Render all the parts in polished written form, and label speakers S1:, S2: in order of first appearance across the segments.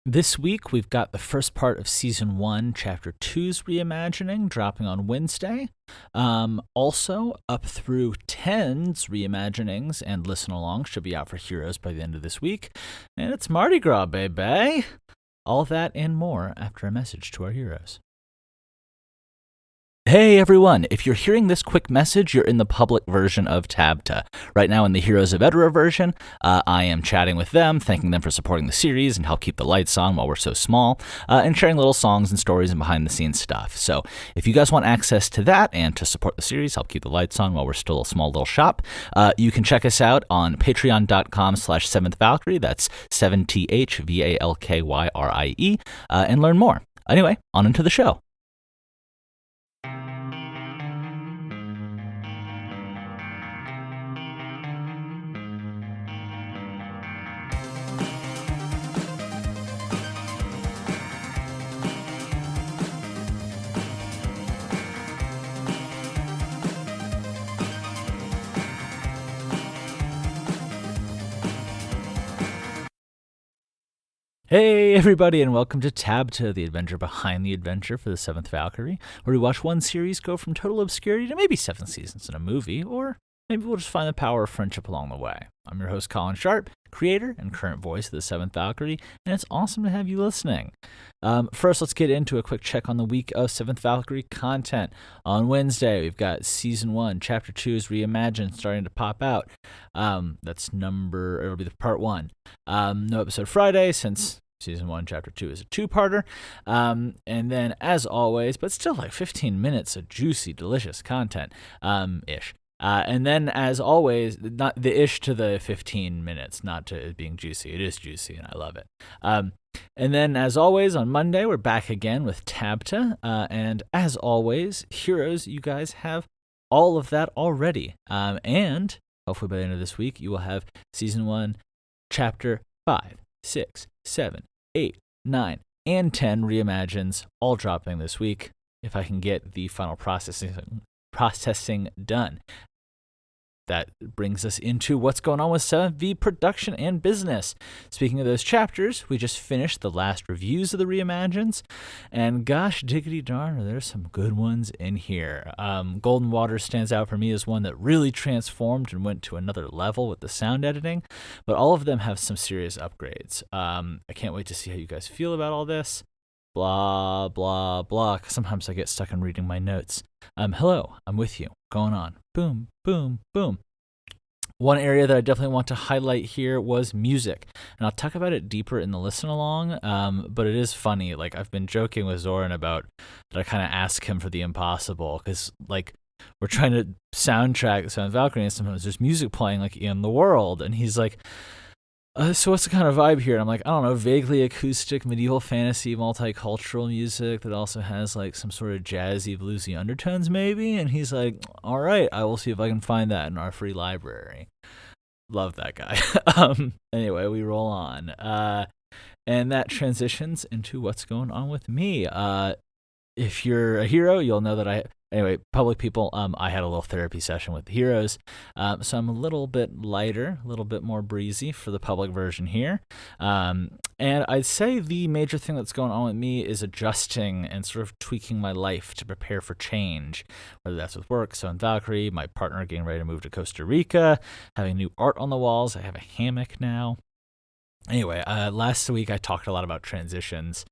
S1: This week, we've got the first part of Season 1, Chapter 2's Reimagining, dropping on Wednesday. Also, up through 10's Reimaginings and Listen Along should be out for Heroes by the end of this week. And it's Mardi Gras, baby! All that and more after a message to our heroes. Hey everyone, if you're hearing this quick message, you're in the public version of TABTA. Right now in the Heroes of Edra version, I am chatting with them, thanking them for supporting the series and help keep the lights on while we're so small, and sharing little songs and stories and behind-the-scenes stuff. So if you guys want access to that and to support the series, help keep the lights on while we're still a small little shop, you can check us out on patreon.com/7thvalkyrie, that's 7THVALKYRIE, and learn more. Anyway, on into the show. Hey everybody, and welcome to TABTA, the adventure behind the adventure for the 7th Valkyrie, where we watch one series go from total obscurity to maybe 7 seasons in a movie, or maybe we'll just find the power of friendship along the way. I'm your host, Colin Sharp, creator and current voice of the 7th Valkyrie, and it's awesome to have you listening. First, let's get into a quick check on the week of 7th Valkyrie content. On Wednesday, we've got Season 1, Chapter 2's Reimagined starting to pop out. It'll be the Part 1. No episode Friday, since Season 1, Chapter 2 is a two-parter. And then, as always, but still like 15 minutes of juicy, delicious content, ish. And then, as always, not the ish to the 15 minutes, not to it being juicy. It is juicy, and I love it. And then, as always, on Monday, we're back again with TABTA. And as always, heroes, you guys have all of that already. And hopefully by the end of this week, you will have Season 1, Chapter 5, 6, 7, 8, 9, and 10 reimagines, all dropping this week, if I can get the final processing done. That brings us into what's going on with 7V production and business. Speaking of those chapters, we just finished the last reviews of the reimagines, and gosh diggity darn, there's some good ones in here. Golden Water stands out for me as one that really transformed and went to another level with the sound editing, but all of them have some serious upgrades. I can't wait to see how you guys feel about all this. Blah, blah, blah. Sometimes I get stuck in reading my notes. Hello, I'm with you. Going on. Boom, boom, boom. One area that I definitely want to highlight here was music. And I'll talk about it deeper in the listen along, but it is funny. Like, I've been joking with Zoran about that I kind of ask him for the impossible, because, like, we're trying to soundtrack Sound Valkyrie, and sometimes there's music playing, like, in the world. And he's like, so what's the kind of vibe here? And I'm like, I don't know, vaguely acoustic, medieval fantasy, multicultural music that also has like some sort of jazzy, bluesy undertones maybe. And he's like, all right, I will see if I can find that in our free library. Love that guy. Anyway, we roll on. And that transitions into what's going on with me. If you're a hero, you'll know that public people, I had a little therapy session with the heroes, so I'm a little bit lighter, a little bit more breezy for the public version here, and I'd say the major thing that's going on with me is adjusting and sort of tweaking my life to prepare for change, whether that's with work, so in Valkyrie, my partner getting ready to move to Costa Rica, having new art on the walls, I have a hammock now. Anyway, last week I talked a lot about transitions,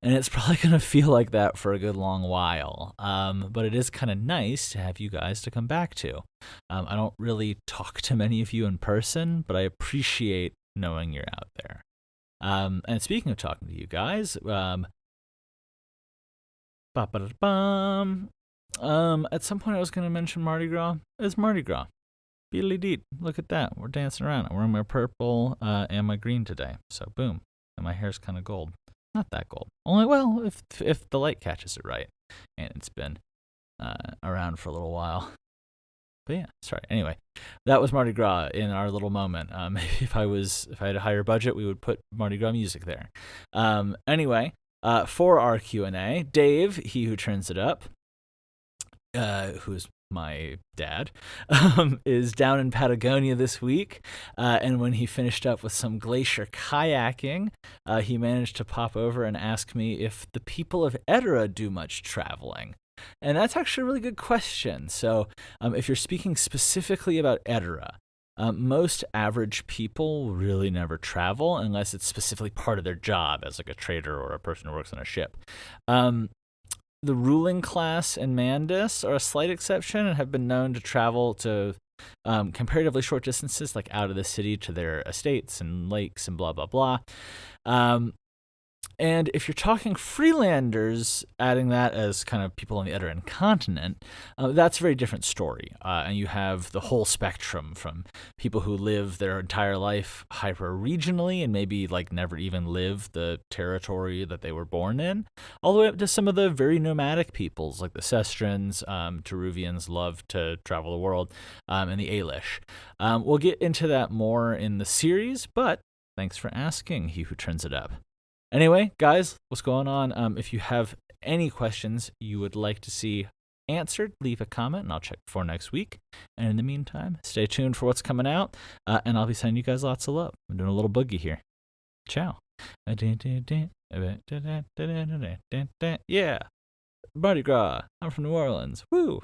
S1: and it's probably going to feel like that for a good long while, but it is kind of nice to have you guys to come back to. I don't really talk to many of you in person, but I appreciate knowing you're out there. And speaking of talking to you guys, at some point I was going to mention Mardi Gras. It's Mardi Gras. Beedly deed. Look at that. We're dancing around. I'm wearing my purple and my green today. So boom. And my hair's kind of gold. Not that gold. Only, well, if the light catches it right. And it's been around for a little while. But yeah, sorry. Anyway, that was Mardi Gras in our little moment. Maybe if I had a higher budget, we would put Mardi Gras music there. Anyway, for our Q&A, Dave, he who turns it up, who is my dad, is down in Patagonia this week. And when he finished up with some glacier kayaking, he managed to pop over and ask me if the people of Edera do much traveling. And that's actually a really good question. So if you're speaking specifically about Edera, most average people really never travel unless it's specifically part of their job as like a trader or a person who works on a ship. The ruling class and Mandus are a slight exception and have been known to travel to comparatively short distances, like out of the city to their estates and lakes and blah, blah, blah. And if you're talking Freelanders, adding that as kind of people on the Edoran continent, that's a very different story. And you have the whole spectrum from people who live their entire life hyper-regionally and maybe like never even live the territory that they were born in, all the way up to some of the very nomadic peoples like the Sestrans, Teruvians love to travel the world, and the Ailish. We'll get into that more in the series, but thanks for asking, he who turns it up. Anyway, guys, what's going on? If you have any questions you would like to see answered, leave a comment, and I'll check for next week. And in the meantime, stay tuned for what's coming out, and I'll be sending you guys lots of love. I'm doing a little boogie here. Ciao. Yeah. Mardi Gras. I'm from New Orleans. Woo.